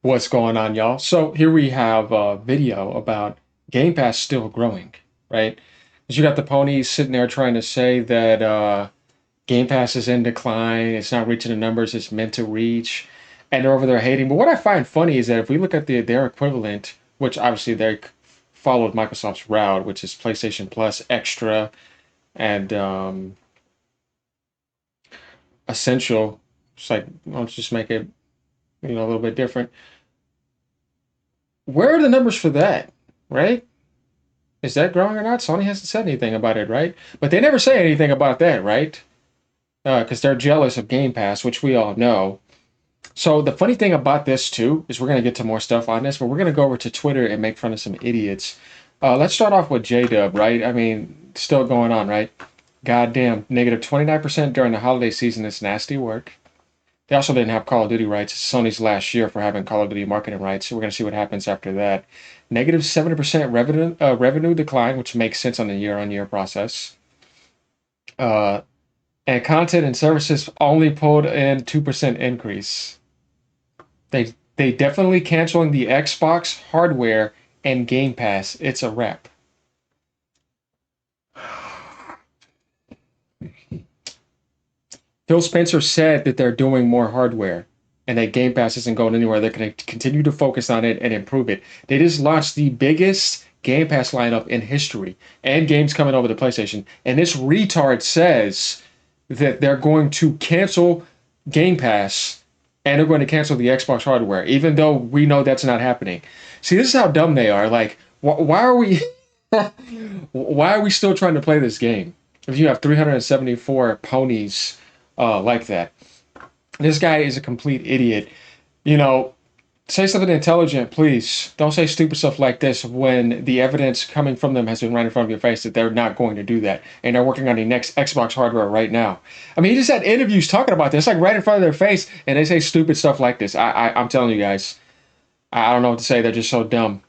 What's going on, y'all? So here we have a video about Game Pass still growing, right? Because you got the ponies sitting there trying to say that Game Pass is in decline, it's not reaching the numbers it's meant to reach, and they're over there hating. But what I find funny is that if we look at their equivalent, which obviously they followed Microsoft's route, which is PlayStation Plus Extra and Essential, it's like let's just make it a little bit different. Where are the numbers for that, right? Is that growing or not? Sony hasn't said anything about it, right? But they never say anything about that, right? Because they're jealous of Game Pass, which we all know. So the funny thing about this too is we're gonna get to more stuff on this, but we're gonna go over to Twitter and make fun of some idiots. Let's start off with JDub, right? I mean, still going on, right? Goddamn, negative 29% during the holiday season is nasty work. They also didn't have Call of Duty rights. It's Sony's last year for having Call of Duty marketing rights. So we're going to see what happens after that. Negative 70% revenue decline, which makes sense on the year-on-year process. Uh, and content and services only pulled in 2% increase. They definitely canceling the Xbox hardware and Game Pass. It's a wrap. Phil Spencer said that they're doing more hardware and that Game Pass isn't going anywhere. They're going to continue to focus on it and improve it. They just launched the biggest Game Pass lineup in history and games coming over to PlayStation. And this retard says that they're going to cancel Game Pass and they're going to cancel the Xbox hardware, even though we know that's not happening. See, this is how dumb they are. Like, why are we, why are we still trying to play this game if you have 374 ponies like that? This guy is a complete idiot. You know, say something intelligent, please. Don't say stupid stuff like this when the evidence coming from them has been right in front of your face that they're not going to do that. And they're working on the next Xbox hardware right now. I mean, he just had interviews talking about this, like right in front of their face, and they say stupid stuff like this. I'm telling you guys, I don't know what to say. They're just so dumb.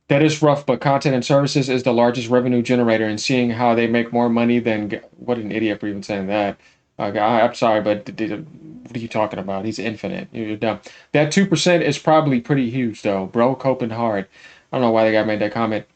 That is rough, but content and services is the largest revenue generator, and seeing how they make more money than what an idiot for even saying that. I'm sorry, but what are you talking about? He's infinite. You're dumb. That 2% is probably pretty huge, though. Bro, coping hard. I don't know why the guy made that comment.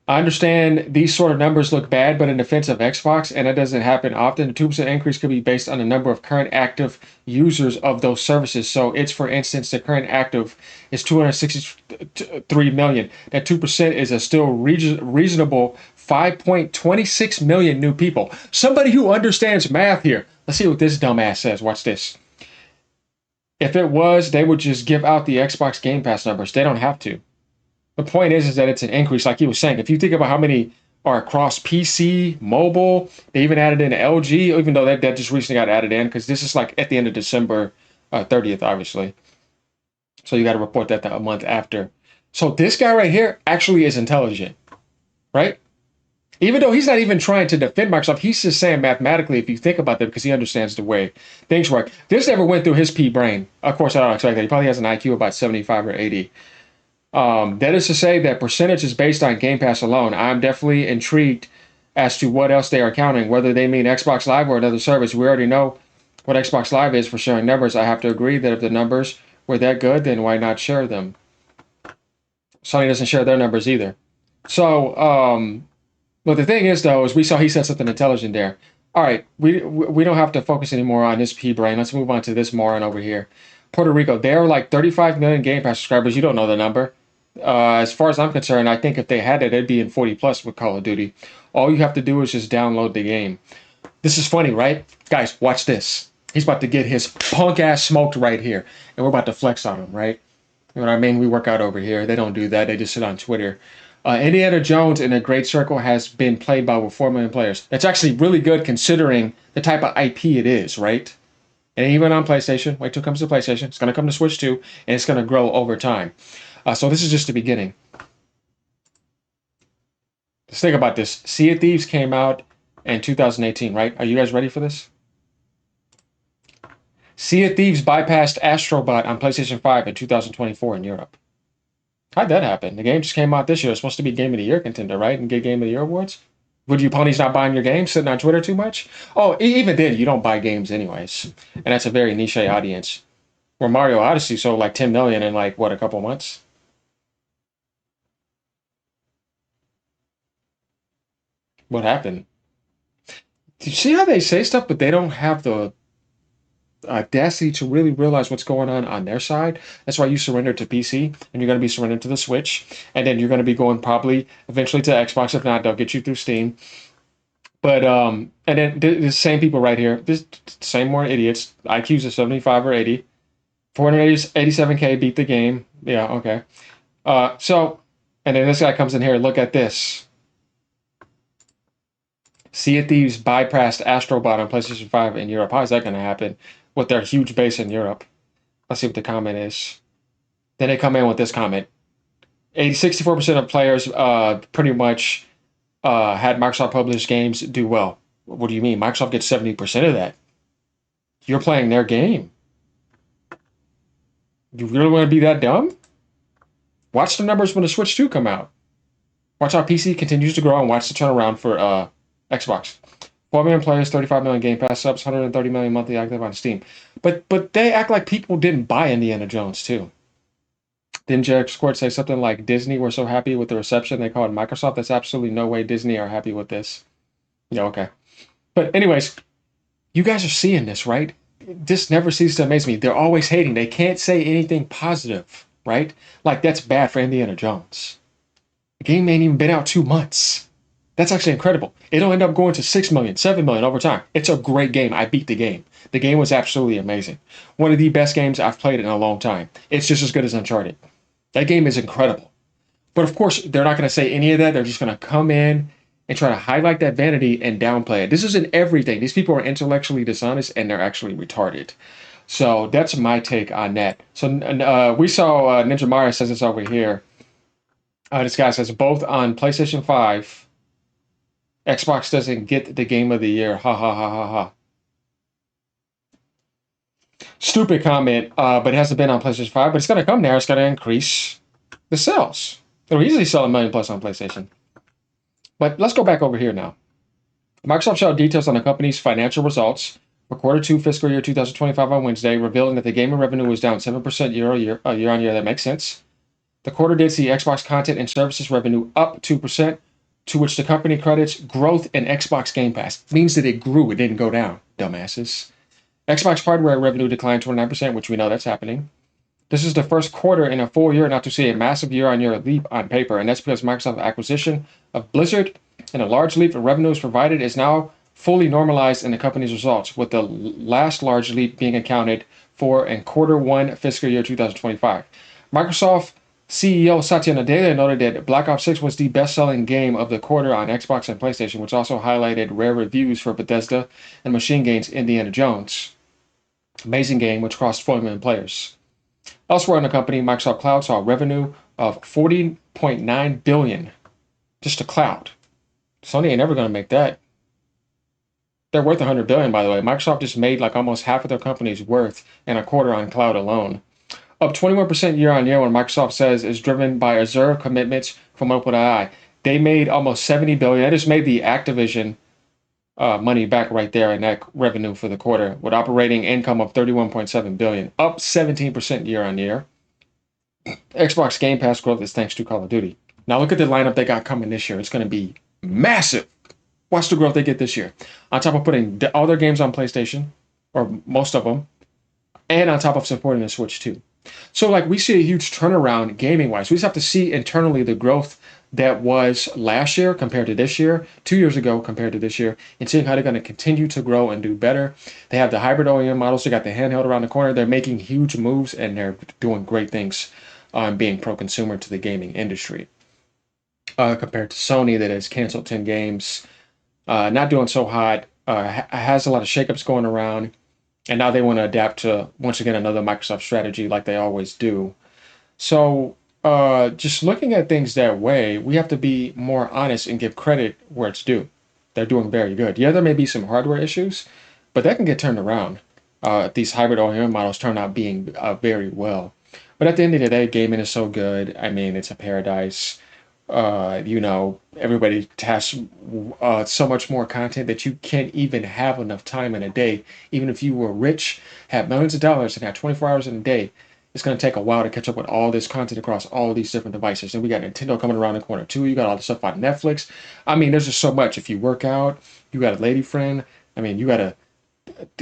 I understand these sort of numbers look bad, but in defense of Xbox, and that doesn't happen often, the 2% increase could be based on the number of current active users of those services. So it's, for instance, the current active is 263 million. That 2% is a still reasonable 5.26 million new people. Somebody who understands math here. Let's see what this dumbass says. Watch this. If it was, they would just give out the Xbox Game Pass numbers. They don't have to. The point is that it's an increase, like he was saying. If you think about how many are across PC, mobile, they even added in LG, even though that just recently got added in, because this is like at the end of December 30th, obviously. So you got to report that a month after. So this guy right here actually is intelligent, right? Even though he's not even trying to defend Microsoft, he's just saying mathematically, if you think about that, because he understands the way things work. This never went through his pea brain. Of course, I don't expect that. He probably has an IQ about 75 or 80. That is to say that percentage is based on Game Pass alone. I'm definitely intrigued as to what else they are counting, whether they mean Xbox Live or another service. We already know what Xbox Live is for sharing numbers. I have to agree that if the numbers were that good, then why not share them? Sony doesn't share their numbers either. So, but the thing is, though, is he said something intelligent there. All right, we don't have to focus anymore on this pea brain. Let's move on to this moron over here. Puerto Rico, they're like 35 million Game Pass subscribers. You don't know the number. As far as I'm concerned, I think if they had it, it'd be in 40 plus with Call of Duty. All you have to do is just download the game. This is funny, right? Guys, watch this. He's about to get his punk ass smoked right here. And we're about to flex on him, right? You know what I mean? We work out over here. They don't do that. They just sit on Twitter. Indiana Jones in a Great Circle has been played by over 4 million players. That's actually really good considering the type of IP it is, right? And even on PlayStation, wait till it comes to PlayStation. It's going to come to Switch too, and it's going to grow over time. So this is just the beginning. Let's think about this. Sea of Thieves came out in 2018, right? Are you guys ready for this? Sea of Thieves bypassed Astrobot on PlayStation 5 in 2024 in Europe. How'd that happen? The game just came out this year. It's supposed to be Game of the Year contender, right? And get Game of the Year awards? Would you ponies not buying your games, sitting on Twitter too much? Oh, even then, you don't buy games anyways. And that's a very niche audience. Or Mario Odyssey sold like 10 million in like what, a couple months? What happened? Do you see how they say stuff, but they don't have the audacity to really realize what's going on their side? That's why you surrender to PC, and you're going to be surrendering to the Switch, and then you're going to be going probably eventually to Xbox. If not, they'll get you through Steam. But and then the same people right here, this same more idiots. IQ's a 75 or 80. 487K beat the game. Yeah, okay. So, and then this guy comes in here. Look at this. Sea of Thieves bypassed Astrobot on PlayStation 5 in Europe. How is that going to happen with their huge base in Europe? Let's see what the comment is. Then they come in with this comment. 64% of players pretty much had Microsoft published games do well. What do you mean? Microsoft gets 70% of that. You're playing their game. You really want to be that dumb? Watch the numbers when the Switch 2 come out. Watch how PC continues to grow and watch the turnaround for Xbox. 4 million players, 35 million Game Pass subs, 130 million monthly active on Steam. But they act like people didn't buy Indiana Jones too. Didn't Jack Squirt say something like Disney were so happy with the reception they called Microsoft? That's absolutely no way Disney are happy with this. Yeah, okay. But anyways, you guys are seeing this, right? This never ceases to amaze me. They're always hating. They can't say anything positive, right? Like that's bad for Indiana Jones. The game ain't even been out 2 months. That's actually incredible. It'll end up going to 6 million, 7 million over time. It's a great game. I beat the game. The game was absolutely amazing. One of the best games I've played in a long time. It's just as good as Uncharted. That game is incredible. But of course, they're not going to say any of that. They're just going to come in and try to highlight that vanity and downplay it. This isn't everything. These people are intellectually dishonest and they're actually retarded. So that's my take on that. So we saw Ninja Mario says this over here. This guy says both on PlayStation 5, Xbox doesn't get the game of the year. Ha ha ha ha ha. Stupid comment, but it hasn't been on PlayStation 5, but it's going to come there. It's going to increase the sales. It'll easily sell 1 million plus on PlayStation. But let's go back over here now. Microsoft showed details on the company's financial results for quarter two fiscal year 2025 on Wednesday, revealing that the gaming revenue was down 7% year on year. That makes sense. The quarter did see Xbox content and services revenue up 2%, to which the company credits growth in Xbox Game Pass. It means that it grew, it didn't go down, dumbasses. Xbox hardware revenue declined 29%, which we know that's happening. This is the first quarter in a full year not to see a massive year-on-year leap on paper, and that's because Microsoft's acquisition of Blizzard and a large leap in revenues provided is now fully normalized in the company's results, with the last large leap being accounted for in quarter one fiscal year 2025. Microsoft CEO Satya Nadella noted that Black Ops 6 was the best-selling game of the quarter on Xbox and PlayStation, which also highlighted rare reviews for Bethesda and Machine Games' Indiana Jones. Amazing game, which crossed 4 million players. Elsewhere in the company, Microsoft Cloud saw revenue of $40.9 billion. Just a cloud. Sony ain't never going to make that. They're worth $100 billion, by the way. Microsoft just made like almost half of their company's worth in a quarter on cloud alone. Up 21% year on year, when Microsoft says is driven by Azure commitments from OpenAI. They made almost $70 billion. That just made the Activision money back right there in that revenue for the quarter, with operating income of $31.7 billion, up 17% year on year. Xbox Game Pass growth is thanks to Call of Duty. Now look at the lineup they got coming this year. It's going to be massive. Watch the growth they get this year. On top of putting all their games on PlayStation, or most of them, and on top of supporting the Switch too. So like we see a huge turnaround gaming wise. We just have to see internally the growth that was last year compared to this year, 2 years ago compared to this year, and seeing how they're going to continue to grow and do better. They have the hybrid OEM models. They got the handheld around the corner. They're making huge moves and they're doing great things on being pro-consumer to the gaming industry. Compared to Sony that has canceled 10 games, not doing so hot, has a lot of shakeups going around. And now they want to adapt to, once again, another Microsoft strategy like they always do. So just looking at things that way, we have to be more honest and give credit where it's due. They're doing very good. Yeah, there may be some hardware issues, but that can get turned around. These hybrid OEM models turn out being very well. But at the end of the day, gaming is so good. I mean, it's a paradise. You know, everybody has so much more content that you can't even have enough time in a day. Even if you were rich, have millions of dollars, and had 24 hours in a day, it's going to take a while to catch up with all this content across all these different devices. And we got Nintendo coming around the corner too. You got all the stuff on Netflix. I mean, there's just so much. If you work out, you got a lady friend. I mean, you got to,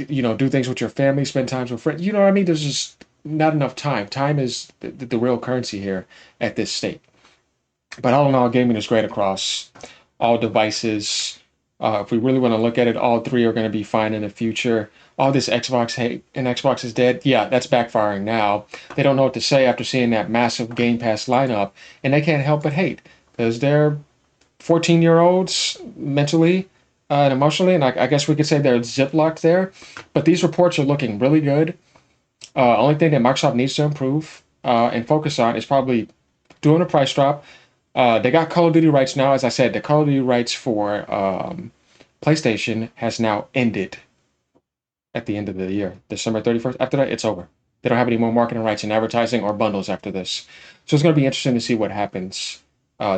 you know, do things with your family, spend time with friends. You know what I mean? There's just not enough time. Time is the real currency here at this state. But all in all, gaming is great across all devices. If we really want to look at it, all three are going to be fine in the future. All this Xbox hate and Xbox is dead. Yeah, that's backfiring now. They don't know what to say after seeing that massive Game Pass lineup, and they can't help but hate because they're 14-year-olds mentally and emotionally, and I guess we could say they're ziplocked there. But these reports are looking really good. Only thing that Microsoft needs to improve and focus on is probably doing a price drop. They got Call of Duty rights now. As I said, the Call of Duty rights for PlayStation has now ended at the end of the year, December 31st. After that, it's over. They don't have any more marketing rights and advertising or bundles after this. So it's going to be interesting to see what happens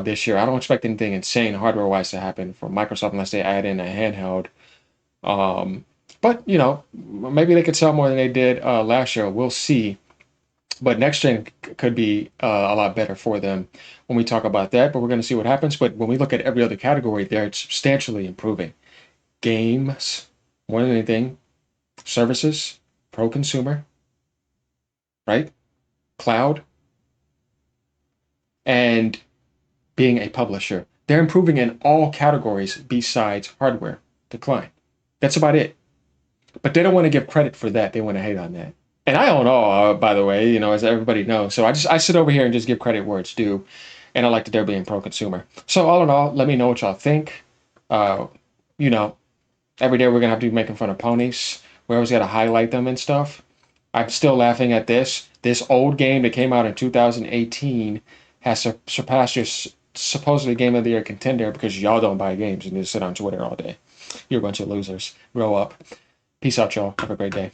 this year. I don't expect anything insane hardware wise to happen from Microsoft unless they add in a handheld. Um, but, you know, maybe they could sell more than they did last year. We'll see. But next gen could be a lot better for them when we talk about that. But we're going to see what happens. But when we look at every other category, they're substantially improving. Games, more than anything, services, pro consumer, right? Cloud, and being a publisher. They're improving in all categories besides hardware decline. That's about it. But they don't want to give credit for that. They want to hate on that. And I own all, by the way, you know, as everybody knows. So I sit over here and just give credit where it's due, and I like that they're being pro consumer. So all in all, let me know what y'all think. Uh, you know, every day we're gonna have to be making fun of ponies. We always gotta highlight them and stuff. I'm still laughing at this. This old game that came out in 2018 has surpassed your supposedly game of the year contender because y'all don't buy games and just sit on Twitter all day. You're a bunch of losers. Grow up. Peace out, y'all. Have a great day.